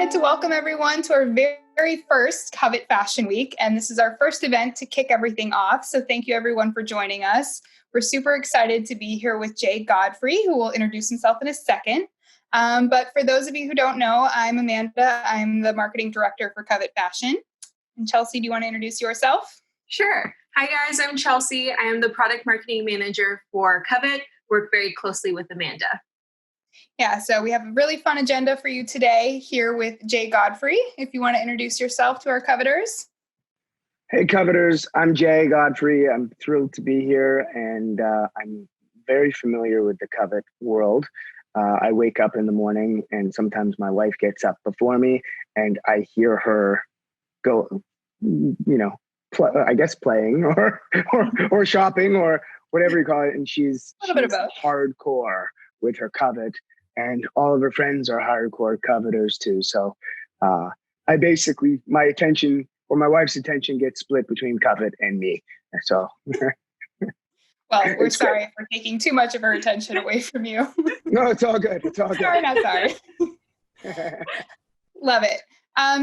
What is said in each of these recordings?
wanted to welcome everyone to our very first Covet Fashion Week, and this is our first event to kick everything off, so thank you everyone for joining us. We're super excited to be here with Jay Godfrey, who will introduce himself in a second. But for those of you who don't know, I'm Amanda. I'm the marketing director for Covet Fashion. And Chelsea, do you want to introduce yourself? Sure. Hi guys, I'm Chelsea. I am the product marketing manager for Covet. Work very closely with Amanda. Yeah, so we have a really fun agenda for you today here with Jay Godfrey. If you want to introduce yourself to our Coveters. Hey Coveters, I'm Jay Godfrey. I'm thrilled to be here, and I'm very familiar with the Covet world. I wake up in the morning and sometimes my wife gets up before me and I hear her go, I guess playing or shopping or whatever you call it. And she's hardcore with her Covet, and all of her friends are hardcore Coveters too. So I basically, my attention or my wife's attention gets split between Covet and me. So well, we're sorry for taking too much of her attention away from you. No, it's all good. It's all good. Sorry, not sorry. Love it.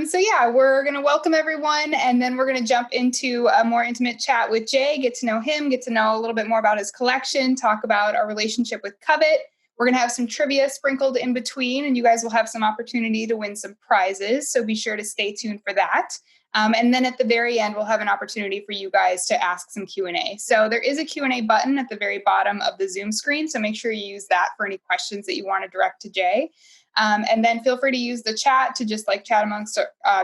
So yeah, we're going to welcome everyone, and then we're going to jump into a more intimate chat with Jay, get to know him, get to know a little bit more about his collection, talk about our relationship with Covet. We're going to have some trivia sprinkled in between, and you guys will have some opportunity to win some prizes, so be sure to stay tuned for that. And then at the very end, we'll have an opportunity for you guys to ask some Q&A. So there is a Q&A button at the very bottom of the Zoom screen, so make sure you use that for any questions that you want to direct to Jay. And then feel free to use the chat to just like chat amongst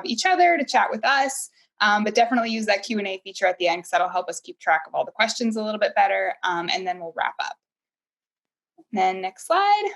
each other, to chat with us, but definitely use that Q&A feature at the end because that'll help us keep track of all the questions a little bit better, and then we'll wrap up. Then next slide.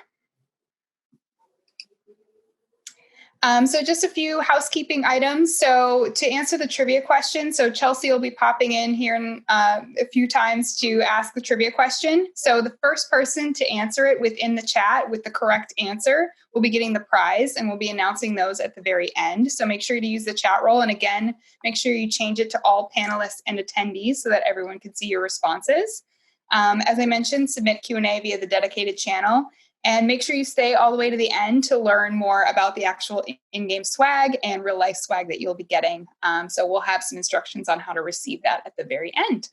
So just a few housekeeping items. So to answer the trivia question, so Chelsea will be popping in here in, a few times to ask the trivia question. So the first person to answer it within the chat with the correct answer will be getting the prize, and we'll be announcing those at the very end. So make sure to use the chat roll. And again, make sure you change it to all panelists and attendees so that everyone can see your responses. As I mentioned, submit Q&A via the dedicated channel. And make sure you stay all the way to the end to learn more about the actual in-game swag and real-life swag that you'll be getting. So we'll have some instructions on how to receive that at the very end.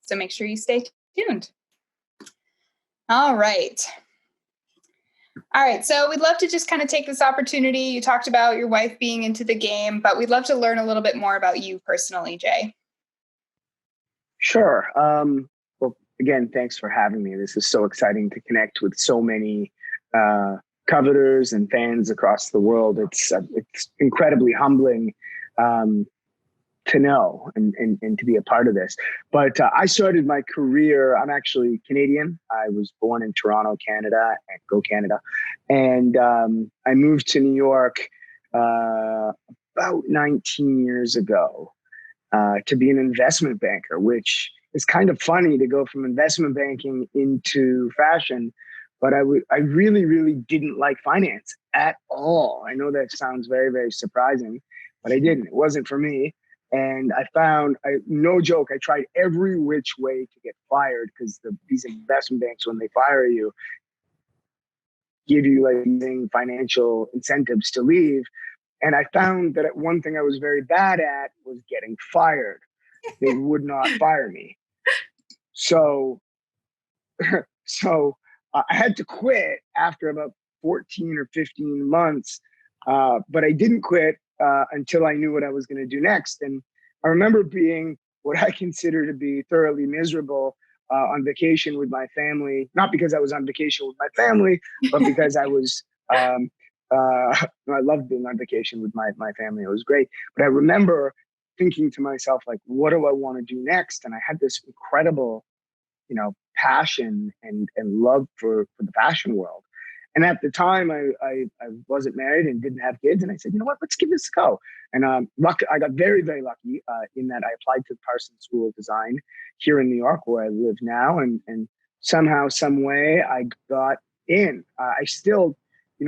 So make sure you stay tuned. All right. So we'd love to just kind of take this opportunity. You talked about your wife being into the game, but we'd love to learn a little bit more about you personally, Jay. Sure. Well, again, thanks for having me. This is so exciting to connect with so many coveters and fans across the world. It's incredibly humbling to know and to be a part of this. But I started my career, I'm actually Canadian. I was born in Toronto, Canada, and go Canada. And I moved to New York about 19 years ago to be an investment banker, which is kind of funny to go from investment banking into fashion. But I really, really didn't like finance at all. I know that sounds very, very surprising, but I didn't. It wasn't for me. And I found, no joke, I tried every which way to get fired because these investment banks, when they fire you, give you like financial incentives to leave. And I found that one thing I was very bad at was getting fired. They would not fire me. So I had to quit after about 14 or 15 months. But I didn't quit until I knew what I was going to do next. And I remember being what I consider to be thoroughly miserable on vacation with my family, not because I was on vacation with my family, but because I was, I loved being on vacation with my family. It was great. But I remember thinking to myself, like, what do I want to do next? And I had this incredible, passion and love for the fashion world. And at the time, I wasn't married and didn't have kids. And I said, you know what, let's give this a go. And I got very, very lucky in that I applied to the Parsons School of Design here in New York, where I live now. And somehow, some way, I got in. I still,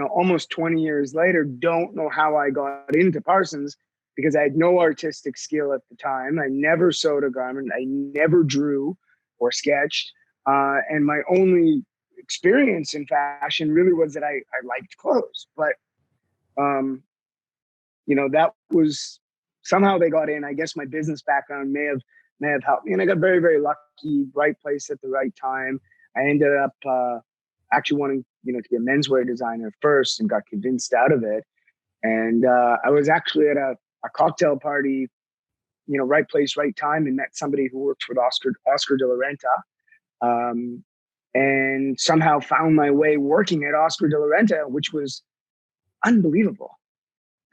almost 20 years later, don't know how I got into Parsons because I had no artistic skill at the time. I never sewed a garment. I never drew or sketched. And my only experience in fashion really was that I liked clothes. But that was somehow they got in. I guess my business background may have helped me, and I got very, very lucky. Right place at the right time. I ended up actually wanting, to be a menswear designer first, and got convinced out of it. And I was actually at a cocktail party, right place, right time, and met somebody who worked with Oscar de la Renta, and somehow found my way working at Oscar de la Renta, which was unbelievable.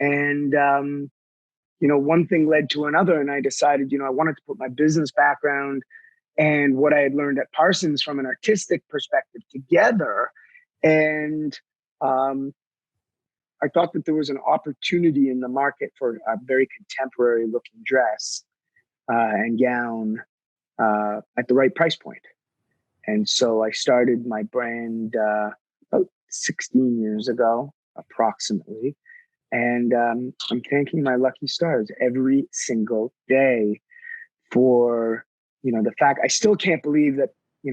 And one thing led to another, and I decided, I wanted to put my business background and what I had learned at Parsons from an artistic perspective together. And I thought that there was an opportunity in the market for a very contemporary looking dress and gown at the right price point. And so I started my brand about 16 years ago, approximately. And I'm thanking my lucky stars every single day for, the fact I still can't believe that,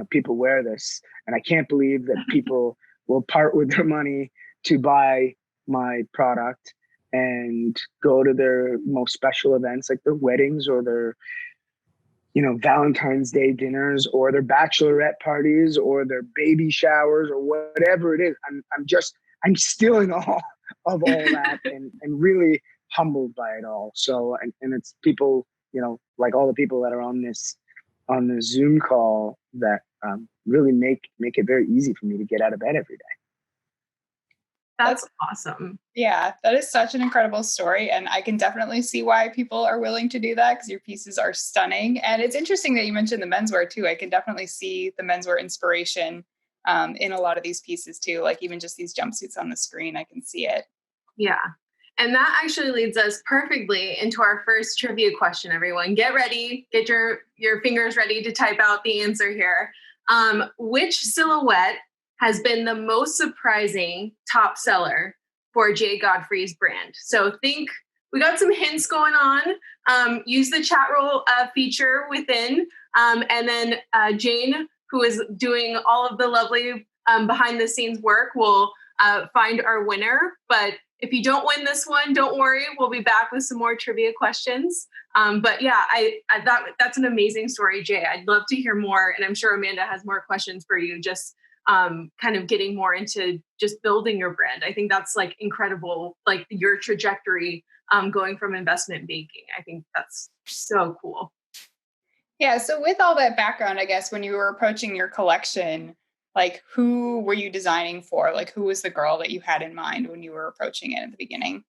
people wear this. And I can't believe that people will part with their money to buy my product and go to their most special events, like their weddings or their, Valentine's Day dinners or their bachelorette parties or their baby showers or whatever it is. I'm still in awe of all that and really humbled by it all. So, and it's people, like all the people that are on this Zoom call that really make it very easy for me to get out of bed every day. That's awesome. Yeah, that is such an incredible story. And I can definitely see why people are willing to do that, because your pieces are stunning. And it's interesting that you mentioned the menswear too. I can definitely see the menswear inspiration in a lot of these pieces too. Like even just these jumpsuits on the screen, I can see it. Yeah. And that actually leads us perfectly into our first trivia question, everyone. Get ready. Get your fingers ready to type out the answer here. Which silhouette has been the most surprising top seller for Jay Godfrey's brand? So think, we got some hints going on. Use the chat roll feature within. And then Jane, who is doing all of the lovely behind the scenes work, will find our winner. But if you don't win this one, don't worry. We'll be back with some more trivia questions. But yeah, that's an amazing story, Jay. I'd love to hear more. And I'm sure Amanda has more questions for you, just kind of getting more into just building your brand. I think that's like incredible, like your trajectory going from investment banking. I think that's so cool. Yeah. So with all that background, I guess when you were approaching your collection, like who were you designing for? Like who was the girl that you had in mind when you were approaching it at the beginning?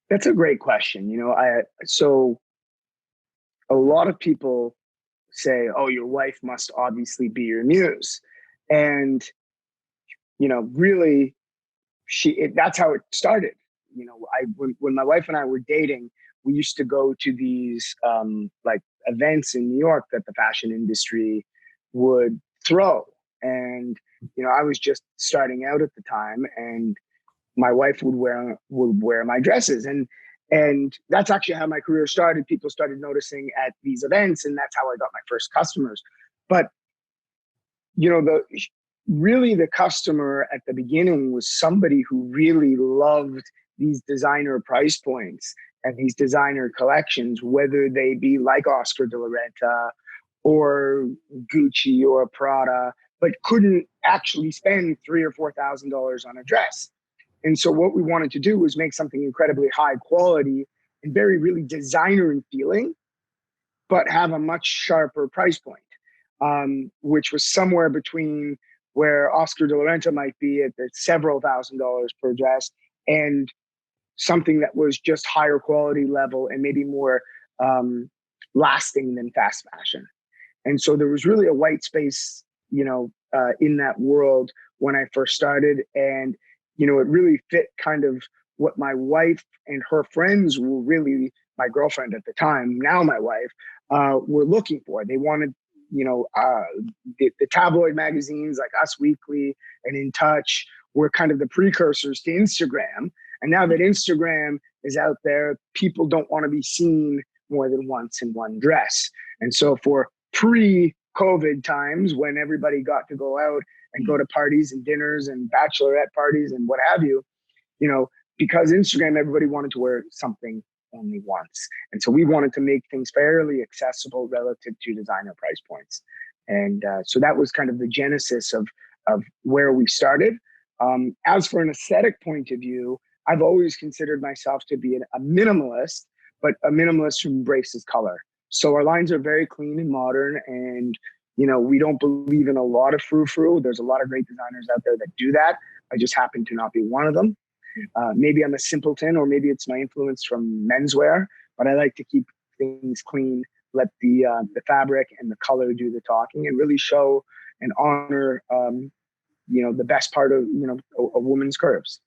That's a great question. So a lot of people say, oh, your wife must obviously be your muse. And, really that's how it started. When my wife and I were dating, we used to go to these like events in New York that the fashion industry would throw. And, I was just starting out at the time, and my wife would wear my dresses. And that's actually how my career started. People started noticing at these events, and that's how I got my first customers. But, the customer at the beginning was somebody who really loved these designer price points and these designer collections, whether they be like Oscar de la Renta or Gucci or Prada, but couldn't actually spend $3,000 or $4,000 on a dress. And so what we wanted to do was make something incredibly high quality and very, really designer in feeling, but have a much sharper price point, which was somewhere between where Oscar de la Renta might be at the several $1,000s per dress, and something that was just higher quality level and maybe more lasting than fast fashion. And so there was really a white space, in that world when I first started. And, it really fit kind of what my wife and her friends were really, my girlfriend at the time, now my wife, were looking for. They wanted, the tabloid magazines like Us Weekly and In Touch were kind of the precursors to Instagram. And now that Instagram is out there, people don't want to be seen more than once in one dress. And so for pre-COVID times, when everybody got to go out and go to parties and dinners and bachelorette parties and what have you, because Instagram, everybody wanted to wear something only once. And so we wanted to make things fairly accessible relative to designer price points. And so that was kind of the genesis of where we started. As for an aesthetic point of view, I've always considered myself to be a minimalist, but a minimalist who embraces color. So our lines are very clean and modern, and we don't believe in a lot of frou-frou. There's a lot of great designers out there that do that. I just happen to not be one of them. Maybe I'm a simpleton, or maybe it's my influence from menswear, but I like to keep things clean, let the fabric and the color do the talking, and really show and honor, the best part of, a woman's curves.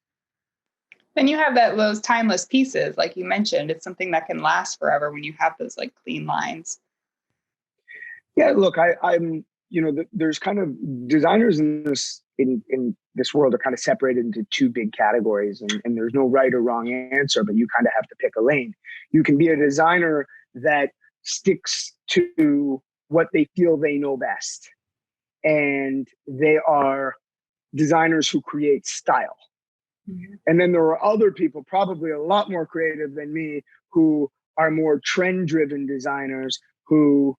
Then you have those timeless pieces, like you mentioned. It's something that can last forever when you have those like clean lines. Yeah, look, I'm there's kind of designers in this world are kind of separated into two big categories, and there's no right or wrong answer, but you kind of have to pick a lane. You can be a designer that sticks to what they feel they know best, and they are designers who create style. Mm-hmm. And then there are other people, probably a lot more creative than me, who are more trend-driven designers who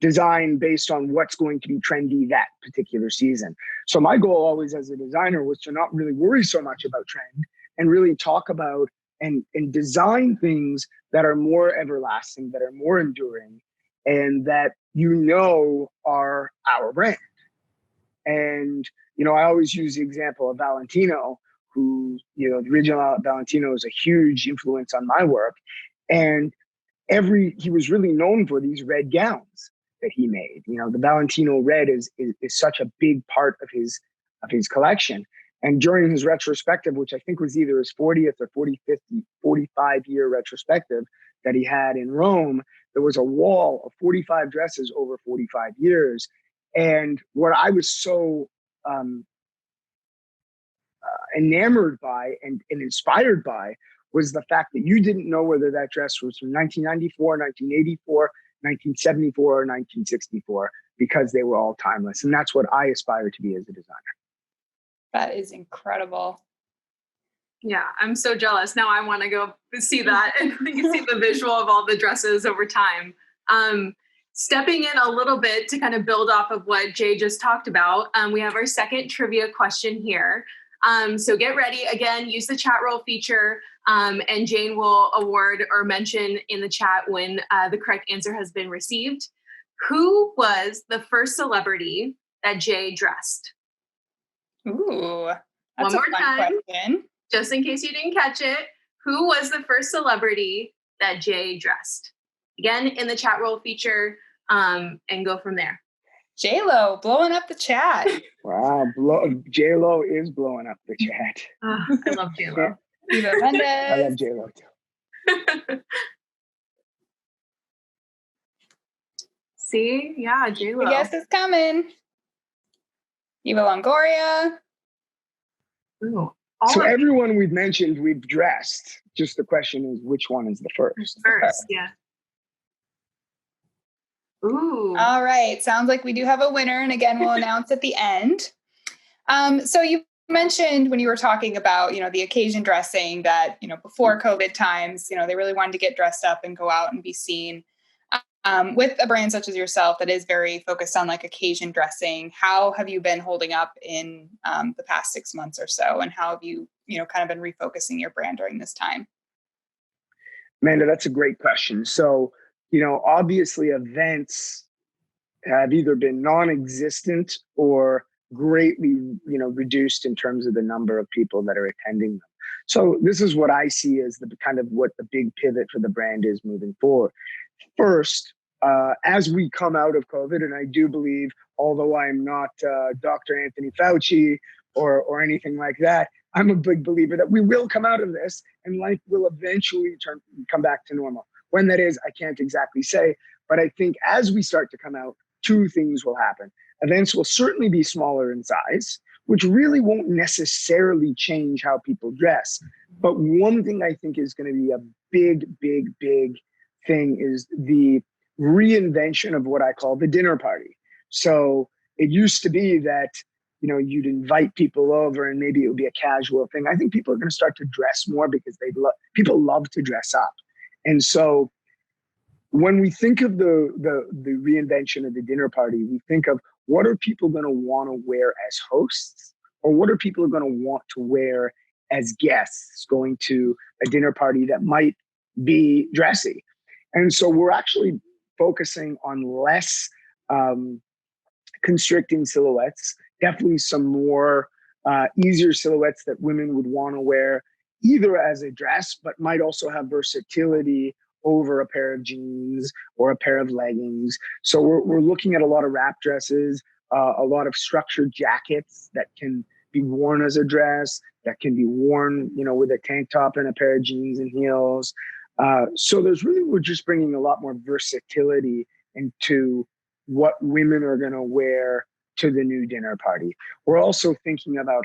design based on what's going to be trendy that particular season. So my goal always as a designer was to not really worry so much about trend and really talk about and design things that are more everlasting, that are more enduring, and that are our brand. And, I always use the example of Valentino, who, the original Valentino is a huge influence on my work. And he was really known for these red gowns that he made. The Valentino red is such a big part of his collection. And during his retrospective, which I think was either his 40th or 45 year retrospective that he had in Rome, there was a wall of 45 dresses over 45 years. And what I was so enamored by and inspired by was the fact that you didn't know whether that dress was from 1994, 1984, 1974, or 1964, because they were all timeless. And that's what I aspire to be as a designer. That is incredible. Yeah, I'm so jealous. Now I want to go see that and you can see the visual of all the dresses over time. Stepping in a little bit to kind of build off of what Jay just talked about, we have our second trivia question here. So get ready. Again, use the chat roll feature, and Jane will award or mention in the chat when the correct answer has been received. Who was the first celebrity that Jay dressed? Ooh, One that's more a fun time, question. just in case you didn't catch it. Who was the first celebrity that Jay dressed? Again, in the chat roll feature, and go from there. J-Lo blowing up the chat. Wow, J-Lo is blowing up the chat. I love J-Lo. Eva Mendes. I love J-Lo too. See? Yeah, J-Lo. The guess is coming. Eva Longoria. Ooh, so everyone we've mentioned, we've dressed. Just the question is, which one is the first? First, yeah. Ooh. All right. Sounds like we do have a winner. And again, we'll announce at the end. So you mentioned when you were talking about, the occasion dressing that, before COVID times, they really wanted to get dressed up and go out and be seen. With a brand such as yourself that is very focused on like occasion dressing, how have you been holding up in the past 6 months or so? And how have you, kind of been refocusing your brand during this time? Amanda, that's a great question. So, obviously events have either been non-existent or greatly, reduced in terms of the number of people that are attending them. So this is what I see as the kind of what the big pivot for the brand is moving forward. First, as we come out of COVID, and I do believe, although I'm not Dr. Anthony Fauci or anything like that, I'm a big believer that we will come out of this and life will eventually come back to normal. When that is, I can't exactly say, but I think as we start to come out, two things will happen. Events will certainly be smaller in size, which really won't necessarily change how people dress. But one thing I think is going to be a big, big, big thing is the reinvention of what I call the dinner party. So it used to be that, you'd invite people over and maybe it would be a casual thing. I think people are going to start to dress more because people love to dress up. And so when we think of the reinvention of the dinner party, we think of what are people going to want to wear as hosts, or what are people going to want to wear as guests going to a dinner party that might be dressy. And so we're actually focusing on less constricting silhouettes, definitely some more easier silhouettes that women would want to wear either as a dress, but might also have versatility over a pair of jeans or a pair of leggings. So we're looking at a lot of wrap dresses, a lot of structured jackets that can be worn as a dress, that can be worn, with a tank top and a pair of jeans and heels. So we're just bringing a lot more versatility into what women are going to wear to the new dinner party. We're also thinking about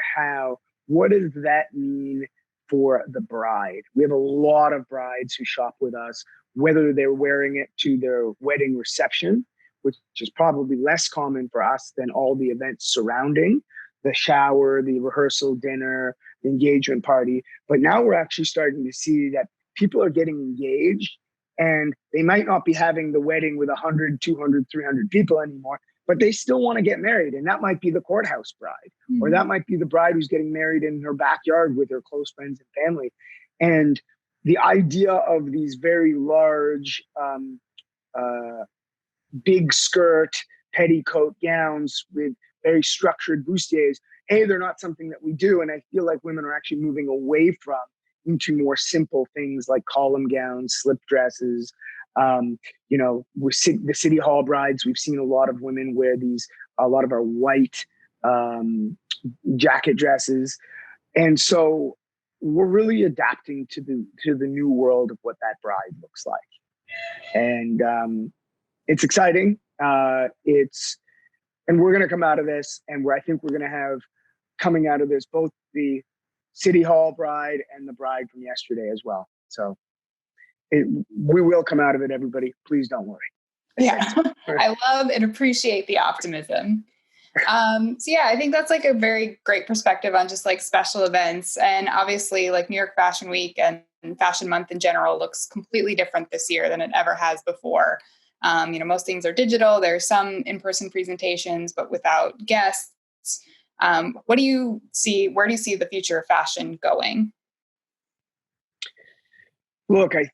what does that mean for the bride? We have a lot of brides who shop with us, whether they're wearing it to their wedding reception, which is probably less common for us than all the events surrounding the shower, the rehearsal dinner, the engagement party. But now we're actually starting to see that people are getting engaged, and they might not be having the wedding with 100, 200, 300 people anymore, but they still want to get married. And that might be the courthouse bride, or that might be the bride who's getting married in her backyard with her close friends and family. And the idea of these very large, big skirt, petticoat gowns with very structured bustiers, they're not something that we do. And I feel like women are actually moving away from into more simple things like column gowns, slip dresses. With the city hall brides, we've seen a lot of women wear a lot of our white jacket dresses. And so we're really adapting to the new world of what that bride looks like. And it's exciting. And we're going to come out of this, and I think we're going to have coming out of this both the City Hall bride and the bride from yesterday as well. So we will come out of it, everybody. Please don't worry. Yeah, I love and appreciate the optimism. I think that's like a very great perspective on just like special events. And obviously like New York Fashion Week and Fashion Month in general looks completely different this year than it ever has before. Most things are digital. There's some in-person presentations, but without guests. What do you see? Where do you see the future of fashion going? Look, I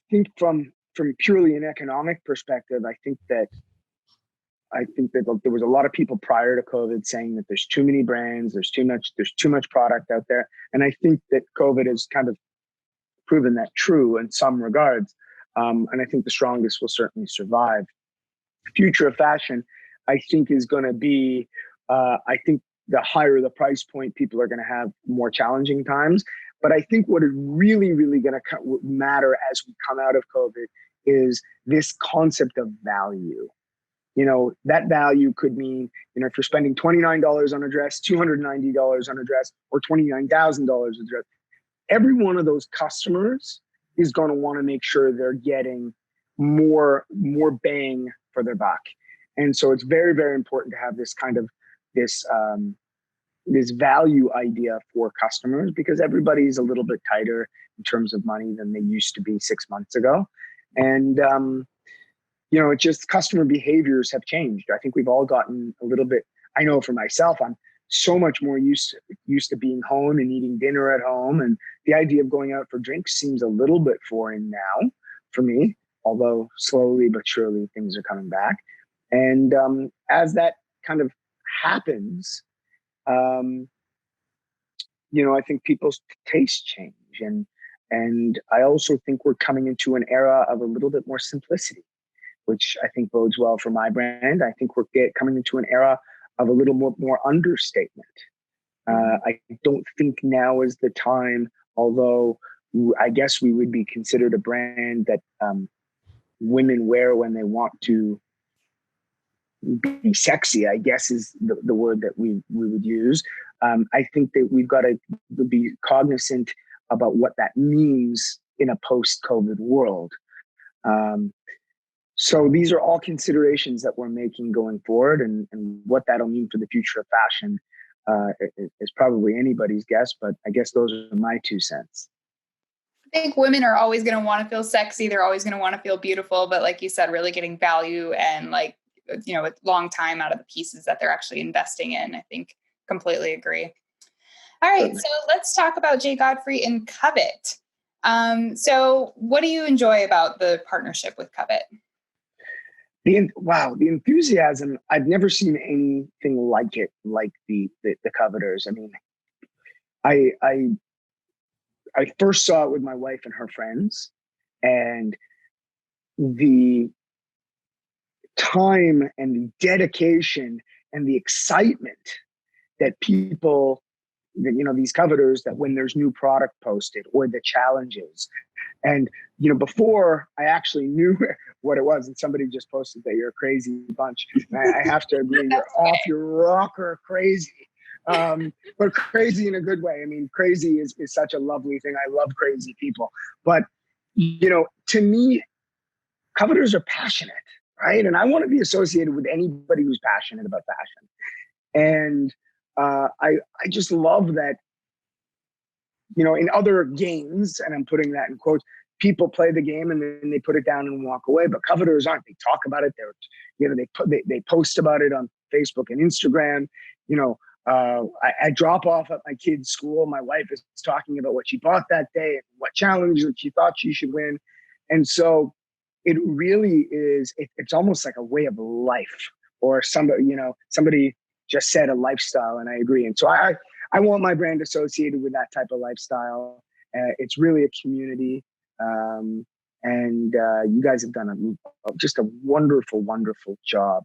think from purely an economic perspective, I think that there was a lot of people prior to COVID saying that there's too many brands, there's too much product out there. And I think that COVID has kind of proven that true in some regards. And I think the strongest will certainly survive. The future of fashion, I think, is going to be, I think the higher the price point, people are going to have more challenging times. But I think what is really, really going to matter as we come out of COVID is this concept of value. That value could mean, if you're spending $29 on a dress, $290 on a dress, or $29,000 a dress, every one of those customers is going to want to make sure they're getting more bang for their buck. And so it's very, very important to have this kind of this value idea for customers, because everybody's a little bit tighter in terms of money than they used to be 6 months ago. And, it's just customer behaviors have changed. I think we've all gotten a little bit, I know for myself, I'm so much more used to being home and eating dinner at home. And the idea of going out for drinks seems a little bit foreign now for me, although slowly but surely things are coming back. And as that kind of happens, I think people's tastes change. And I also think we're coming into an era of a little bit more simplicity, which I think bodes well for my brand. I think we're coming into an era of a little more understatement. I don't think now is the time, although I guess we would be considered a brand that women wear when they want to be sexy, I guess is the word that we would use. I think that we've got to be cognizant about what that means in a post-COVID world. So these are all considerations that we're making going forward, and what that'll mean for the future of fashion. is probably anybody's guess, but I guess those are my 2 cents. I think women are always going to want to feel sexy. They're always going to want to feel beautiful. But like you said, really getting value and like, a long time out of the pieces that they're actually investing in. I think completely agree. All right. So let's talk about Jay Godfrey and Covet. So what do you enjoy about the partnership with Covet? The enthusiasm. I've never seen anything like it, like the Coveters. I mean, I first saw it with my wife and her friends, and the time and the dedication and the excitement that people, these Coveters, that when there's new product posted or the challenges. And, before I actually knew what it was, and somebody just posted that you're a crazy bunch. I have to agree, you're off your rocker crazy. But crazy in a good way. I mean, crazy is such a lovely thing. I love crazy people. But, to me, Coveters are passionate, right? And I want to be associated with anybody who's passionate about fashion. And I just love that, in other games, and I'm putting that in quotes, people play the game and then they put it down and walk away. But Coveters aren't. They talk about it. They post about it on Facebook and Instagram. I drop off at my kid's school. My wife is talking about what she bought that day and what challenge that she thought she should win. And so it really is, it's almost like a way of life, or somebody just said a lifestyle, and I agree. And so I want my brand associated with that type of lifestyle. It's really a community. And you guys have done just a wonderful, wonderful job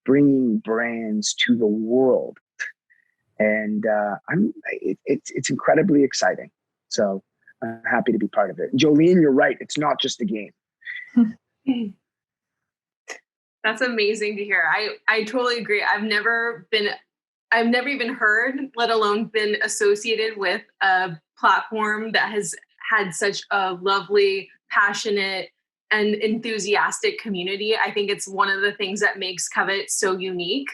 bringing brands to the world. And it's incredibly exciting. So I'm happy to be part of it. Jolene, you're right. It's not just a game. That's amazing to hear. I totally agree. I've never even heard, let alone been associated with a platform that has had such a lovely, passionate, and enthusiastic community. I think it's one of the things that makes Covet so unique.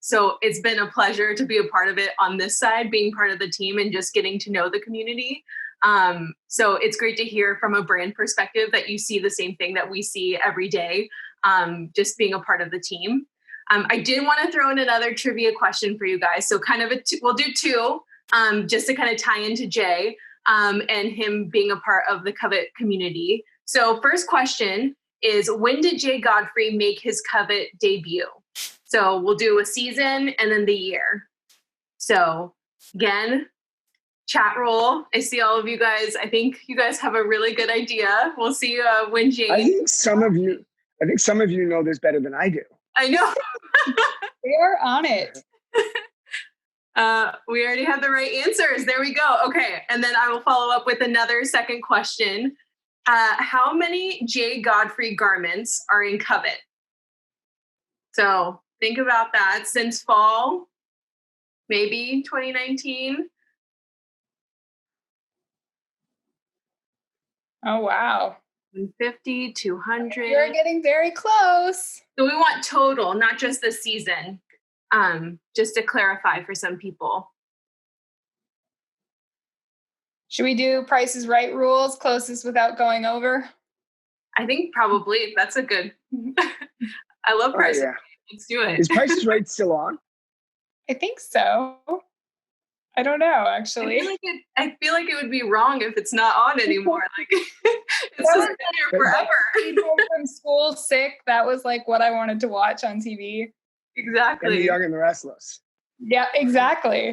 So it's been a pleasure to be a part of it on this side, being part of the team and just getting to know the community. So it's great to hear from a brand perspective that you see the same thing that we see every day, just being a part of the team. I did want to throw in another trivia question for you guys. So kind of we'll do two, just to kind of tie into Jay and him being a part of the Covet community. So first question is, when did Jay Godfrey make his Covet debut? So we'll do a season and then the year. So again, chat roll. I see all of you guys. I think you guys have a really good idea. We'll see when Jay. I think some of you know this better than I do. I know. We're on it. We already have the right answers. There we go. Okay. And then I will follow up with another second question. How many Jay Godfrey garments are in Covet? So think about that since fall, maybe 2019. Oh, wow. 150, 200. You're getting very close. So we want total, not just the season, just to clarify for some people. Should we do Price is Right rules, closest without going over? I think probably that's a good. I love Price. Oh, yeah. Let's do it. Is Price is Right still on? I think so. I don't know, actually. I feel like it would be wrong if it's not on anymore. Like it's just been here forever. From school sick, that was like what I wanted to watch on TV. Exactly. And The Young and the Restless. Yeah, exactly.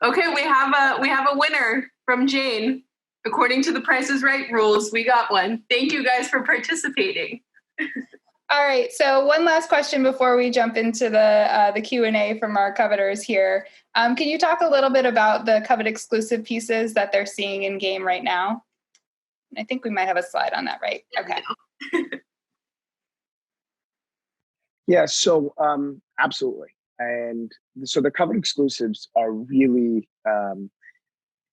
Okay, we have a winner from Jane. According to the Price is Right rules, we got one. Thank you guys for participating. All right. So one last question before we jump into the Q&A from our Coveters here. Can you talk a little bit about the Covet exclusive pieces that they're seeing in game right now? I think we might have a slide on that, right? Okay. Yeah, so absolutely. And so the Covet exclusives are really,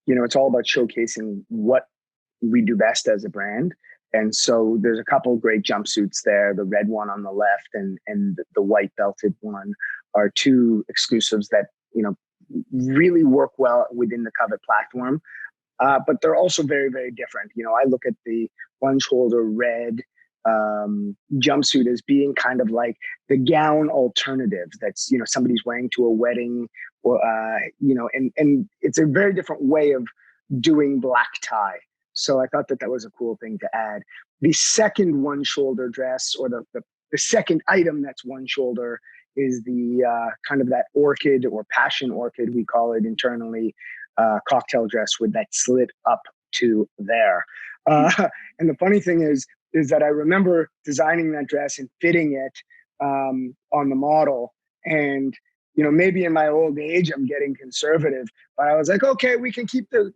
it's all about showcasing what we do best as a brand. And so there's a couple of great jumpsuits there. The red one on the left and the white belted one are two exclusives that, really work well within the Covet platform. But they're also very, very different. I look at the one shoulder red jumpsuit as being kind of like the gown alternative that's, somebody's wearing to a wedding, or, and it's a very different way of doing black tie. So I thought that was a cool thing to add. The second one shoulder dress, or the second item that's one shoulder, is the kind of that orchid or passion orchid, we call it internally, cocktail dress with that slit up to there. And the funny thing is that I remember designing that dress and fitting it on the model. And, maybe in my old age, I'm getting conservative, but I was like, okay, we can keep the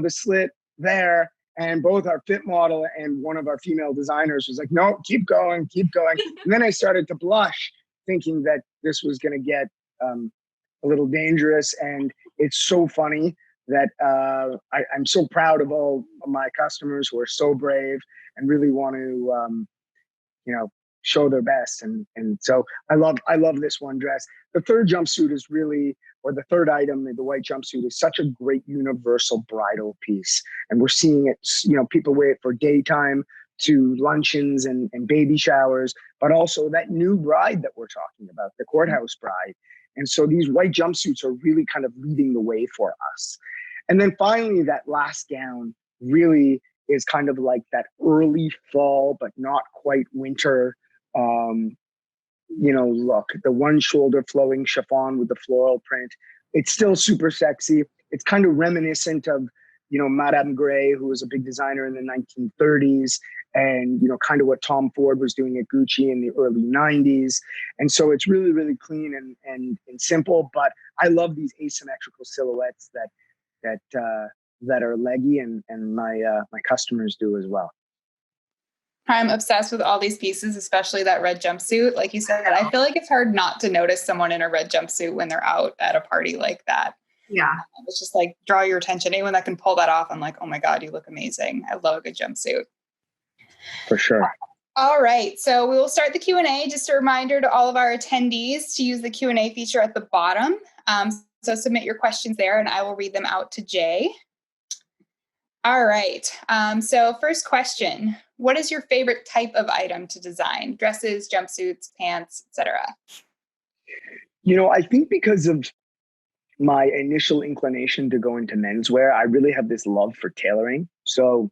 slit there. And both our fit model and one of our female designers was like, no, keep going. And then I started to blush, thinking that this was going to get a little dangerous. And it's so funny that I'm so proud of all of my customers who are so brave and really want to, show their best. And so I love this one dress. The third jumpsuit is really, or the third item, the white jumpsuit, is such a great universal bridal piece. And we're seeing it, people wear it for daytime to luncheons and baby showers, but also that new bride that we're talking about, the courthouse bride. And so these white jumpsuits are really kind of leading the way for us. And then finally, that last gown really is kind of like that early fall, but not quite winter, look. The one shoulder flowing chiffon with the floral print. It's still super sexy. It's kind of reminiscent of, Madame Gray, who was a big designer in the 1930s, and, kind of what Tom Ford was doing at Gucci in the early 90s. And so it's really, really clean and simple, but I love these asymmetrical silhouettes that are leggy, and my customers do as well. I'm obsessed with all these pieces, especially that red jumpsuit. Like you said, I feel like it's hard not to notice someone in a red jumpsuit when they're out at a party like that. Yeah. It's just like, draw your attention. Anyone that can pull that off, I'm like, oh my God, you look amazing. I love a good jumpsuit. For sure. All right. So we will start the Q&A. Just a reminder to all of our attendees to use the Q&A feature at the bottom. So submit your questions there and I will read them out to Jay. All right. So first question, what is your favorite type of item to design? Dresses, jumpsuits, pants, etc. I think because of my initial inclination to go into menswear, I really have this love for tailoring. So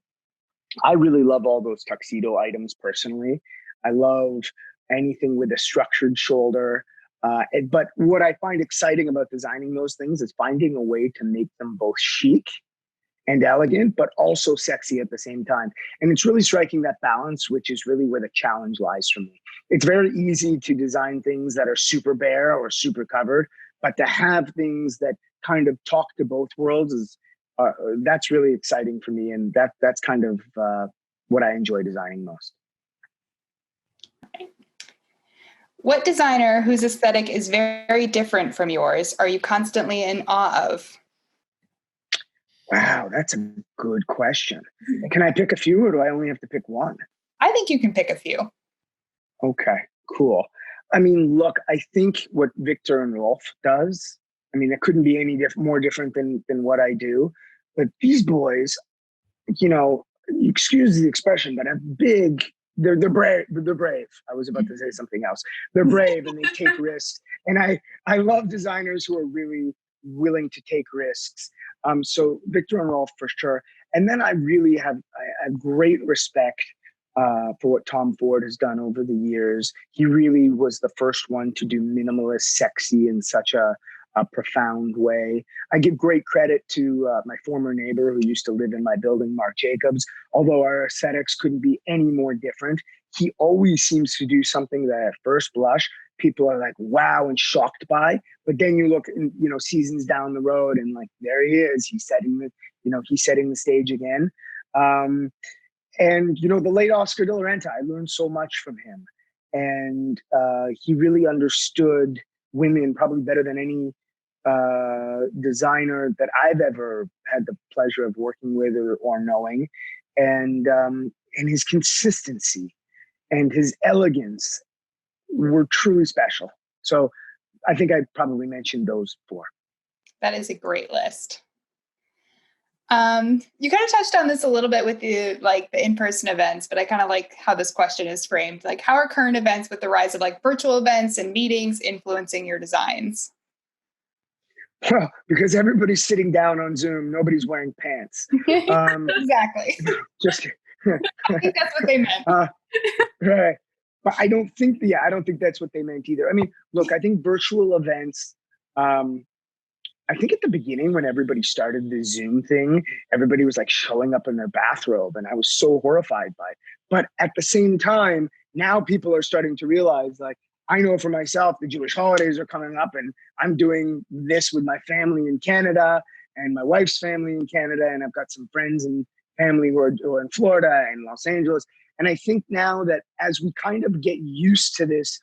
I really love all those tuxedo items personally. I love anything with a structured shoulder. But what I find exciting about designing those things is finding a way to make them both chic and elegant, but also sexy at the same time. And it's really striking that balance, which is really where the challenge lies for me. It's very easy to design things that are super bare or super covered, but to have things that kind of talk to both worlds is that's really exciting for me. And that's kind of what I enjoy designing most. What designer whose aesthetic is very different from yours are you constantly in awe of? Wow, that's a good question. Can I pick a few, or do I only have to pick one? I think you can pick a few. Okay, cool. I mean, look, I think what Victor and Rolf does, it couldn't be any more different than what I do. But these boys, excuse the expression, but they're brave. They're brave. I was about to say something else. They're brave and they take risks. And I love designers who are really willing to take risks. So Victor and Rolf for sure. And then I really have a great respect for what Tom Ford has done over the years. He really was the first one to do minimalist sexy in such a profound way. I give great credit to my former neighbor who used to live in my building, Mark Jacobs. Although our aesthetics couldn't be any more different, he always seems to do something that at first blush, people are like, wow, and shocked by. But then you look, seasons down the road and like, there he is. He's setting the stage again. And, the late Oscar de la Renta, I learned so much from him. And he really understood women probably better than any designer that I've ever had the pleasure of working with or knowing. And his consistency and his elegance were truly special. So I think I probably mentioned those four. That is a great list. You kind of touched on this a little bit with the in-person events, but I kind of like how this question is framed. Like, how are current events with the rise of like virtual events and meetings influencing your designs? Well, because everybody's sitting down on Zoom, nobody's wearing pants. Exactly. Just I think that's what they meant. Right. But I don't think that's what they meant either. I mean, look, I think virtual events, I think at the beginning when everybody started the Zoom thing, everybody was like showing up in their bathrobe, and I was so horrified by it. But at the same time, now people are starting to realize, like, I know for myself, the Jewish holidays are coming up, and I'm doing this with my family in Canada and my wife's family in Canada, and I've got some friends and family who are in Florida and Los Angeles. And I think now that as we kind of get used to this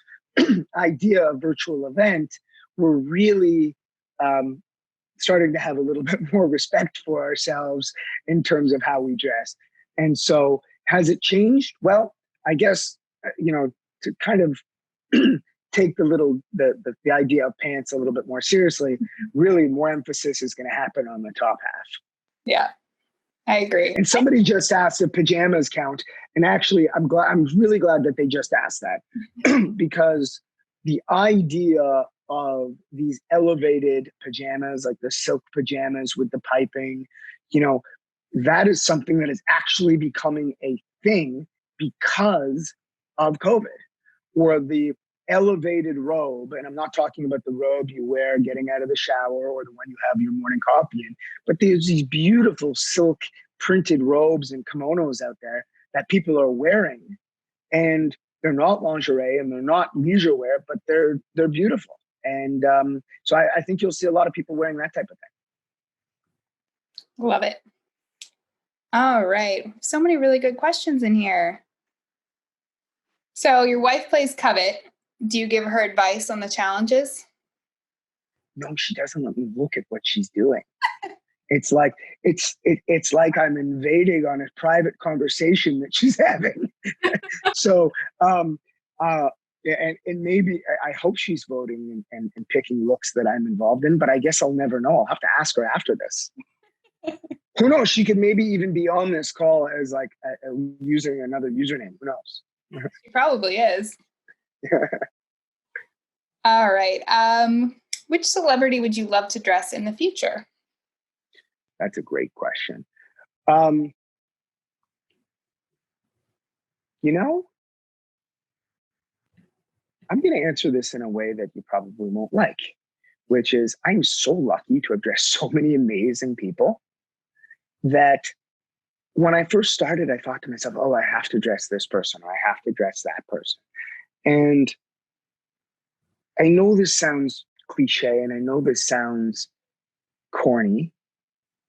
idea of virtual event, we're really starting to have a little bit more respect for ourselves in terms of how we dress. And so has it changed? Well, I guess, to kind of take the idea of pants a little bit more seriously, really more emphasis is going to happen on the top half. Yeah, I agree. And somebody just asked if pajamas count. And actually, I'm really glad that they just asked that because the idea of these elevated pajamas, like the silk pajamas with the piping, that is something that is actually becoming a thing because of COVID, or the elevated robe. And I'm not talking about the robe you wear getting out of the shower or the one you have your morning coffee in, but there's these beautiful silk printed robes and kimonos out there that people are wearing, and they're not lingerie and they're not leisure wear, but they're beautiful. And so I think you'll see a lot of people wearing that type of thing. Love it. All right. So many really good questions in here. So your wife plays Covet. Do you give her advice on the challenges? No, she doesn't let me look at what she's doing. It's like it's like I'm invading on a private conversation that she's having. So and maybe I hope she's voting and picking looks that I'm involved in, but I guess I'll never know. I'll have to ask her after this. Who knows? She could maybe even be on this call as like using another username. Who knows? She probably is. All right. Which celebrity would you love to dress in the future? That's a great question. I'm going to answer this in a way that you probably won't like, which is I'm so lucky to have dressed so many amazing people that when I first started, I thought to myself, oh, I have to dress this person, or I have to dress that person. And I know this sounds cliche and I know this sounds corny,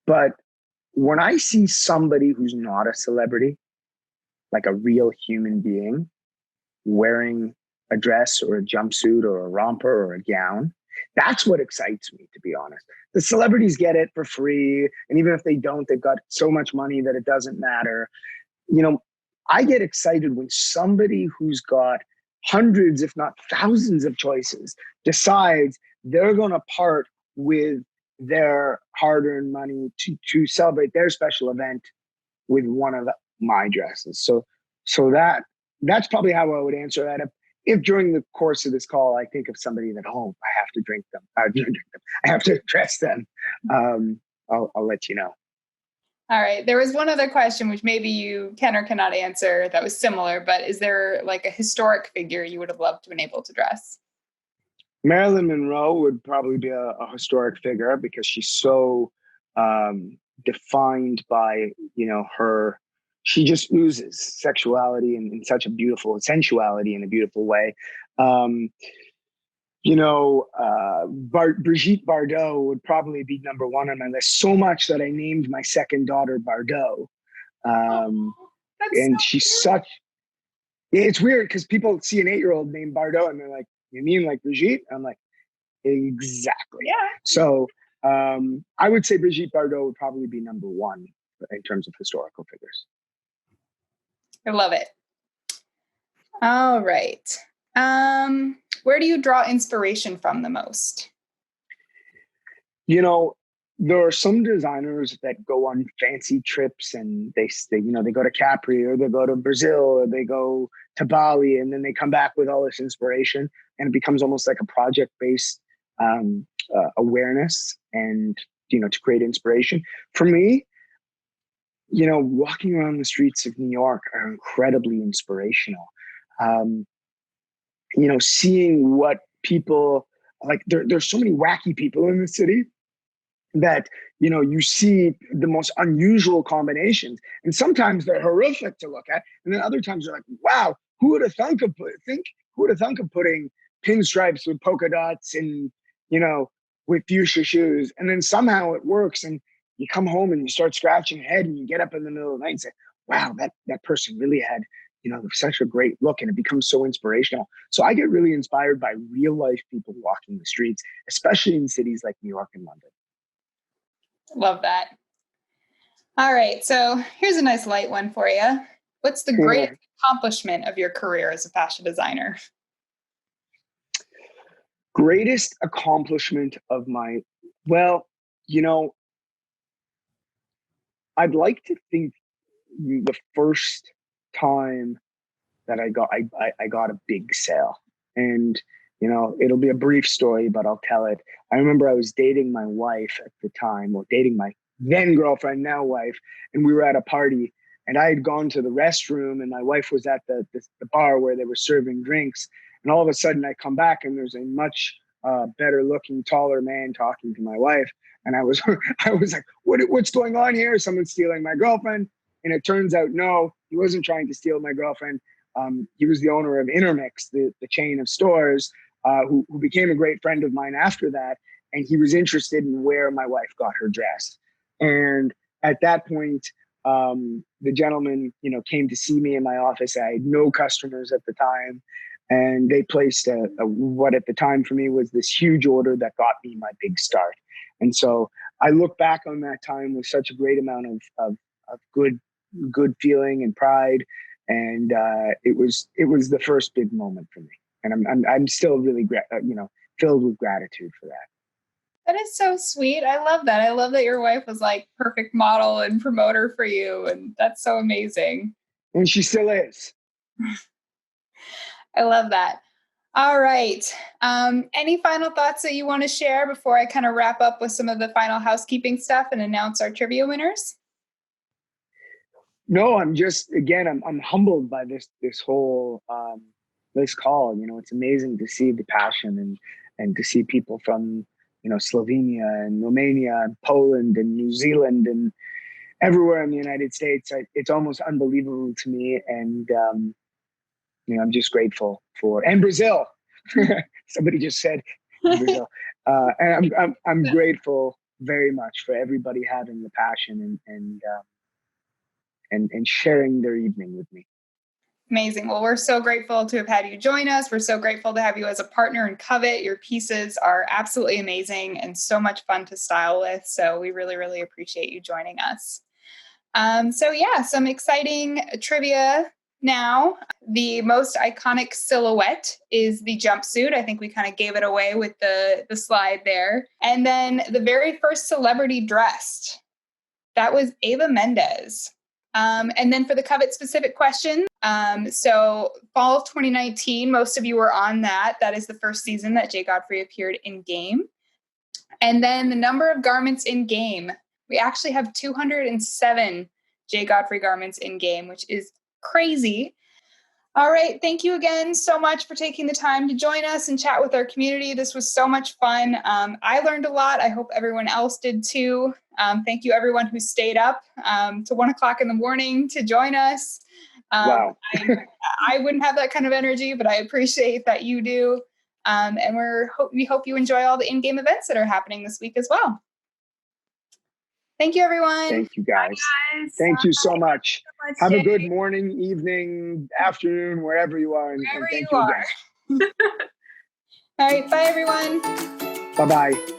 but when I see somebody who's not a celebrity, like a real human being, wearing a dress or a jumpsuit or a romper or a gown, that's what excites me, to be honest. The celebrities get it for free. And even if they don't, they've got so much money that it doesn't matter. I get excited when somebody who's got hundreds, if not thousands of choices decides they're going to part with their hard-earned money to celebrate their special event with one of my dresses. So that's probably how I would answer that. If during the course of this call, I think of somebody that, I have to drink them. I have to dress them. I'll let you know. All right. There was one other question, which maybe you can or cannot answer, that was similar, but is there like a historic figure you would have loved to have been able to dress? Marilyn Monroe would probably be a historic figure because she's so defined by, she just oozes sexuality in such a beautiful sensuality in a beautiful way. Brigitte Bardot would probably be number one on my list, so much that I named my second daughter Bardot. And she's such, it's weird because people see an 8-year-old named Bardot and they're like, you mean like Brigitte? I'm like, exactly. Yeah. So I would say Brigitte Bardot would probably be number one in terms of historical figures. I love it. All right. Where do you draw inspiration from the most? You know, there are some designers that go on fancy trips and they they go to Capri or they go to Brazil or they go to Bali, and then they come back with all this inspiration, and it becomes almost like a project-based awareness and, to create inspiration. For me, walking around the streets of New York are incredibly inspirational. Seeing what people like, there's so many wacky people in the city that, you see the most unusual combinations, and sometimes they're horrific to look at. And then other times you're like, wow, who would have thunk of putting pinstripes with polka dots and, with fuchsia shoes. And then somehow it works. And you come home and you start scratching your head and you get up in the middle of the night and say, wow, that person really had, such a great look, and it becomes so inspirational. So I get really inspired by real life people walking the streets, especially in cities like New York and London. Love that. All right. So here's a nice light one for you. What's the greatest accomplishment of your career as a fashion designer? Greatest accomplishment of I'd like to think the first time that I got a big sale. And, it'll be a brief story, but I'll tell it. I remember I was dating my wife at the time, or dating my then girlfriend, now wife, and we were at a party, and I had gone to the restroom, and my wife was at the bar where they were serving drinks. And all of a sudden I come back and there's a much better looking, taller man talking to my wife. And I was like, what's going on here? Someone's stealing my girlfriend. And it turns out, no, he wasn't trying to steal my girlfriend. He was the owner of Intermix, the chain of stores, who became a great friend of mine after that. And he was interested in where my wife got her dress. And at that point, the gentleman, came to see me in my office. I had no customers at the time. And they placed what at the time for me was this huge order that got me my big start. And so I look back on that time with such a great amount of good feeling and pride. And it was the first big moment for me. And I'm still really, filled with gratitude for that. That is so sweet. I love that. I love that your wife was like perfect model and promoter for you. And that's so amazing. And she still is. I love that. All right. Any final thoughts that you want to share before I kind of wrap up with some of the final housekeeping stuff and announce our trivia winners? No, I'm just, again, I'm humbled by this whole, this call. It's amazing to see the passion and to see people from, Slovenia and Romania and Poland and New Zealand and everywhere in the United States. It's almost unbelievable to me. And, I'm just grateful and Brazil. Somebody just said Brazil. And I'm grateful very much for everybody having the passion and sharing their evening with me. Amazing. Well, we're so grateful to have had you join us. We're so grateful to have you as a partner in Covet. Your pieces are absolutely amazing and so much fun to style with. So we really, really appreciate you joining us. Some exciting trivia now. The most iconic silhouette is the jumpsuit. I think we kind of gave it away with the slide there. And then the very first celebrity dressed, that was Eva Mendes. And then for the Covet specific question, so fall of 2019, most of you were on that. That is the first season that Jay Godfrey appeared in game. And then the number of garments in game, we actually have 207 Jay Godfrey garments in game, which is crazy. All right. Thank you again so much for taking the time to join us and chat with our community. This was so much fun. I learned a lot. I hope everyone else did too. Thank you everyone who stayed up to 1 o'clock in the morning to join us. Wow. I wouldn't have that kind of energy, but I appreciate that you do. And we hope you enjoy all the in-game events that are happening this week as well. Thank you, everyone. Thank you, guys. Bye, guys. Thank you so much. Have Jay. a good morning, evening, afternoon, wherever you are. And thank you again. All right. Bye, everyone. Bye-bye.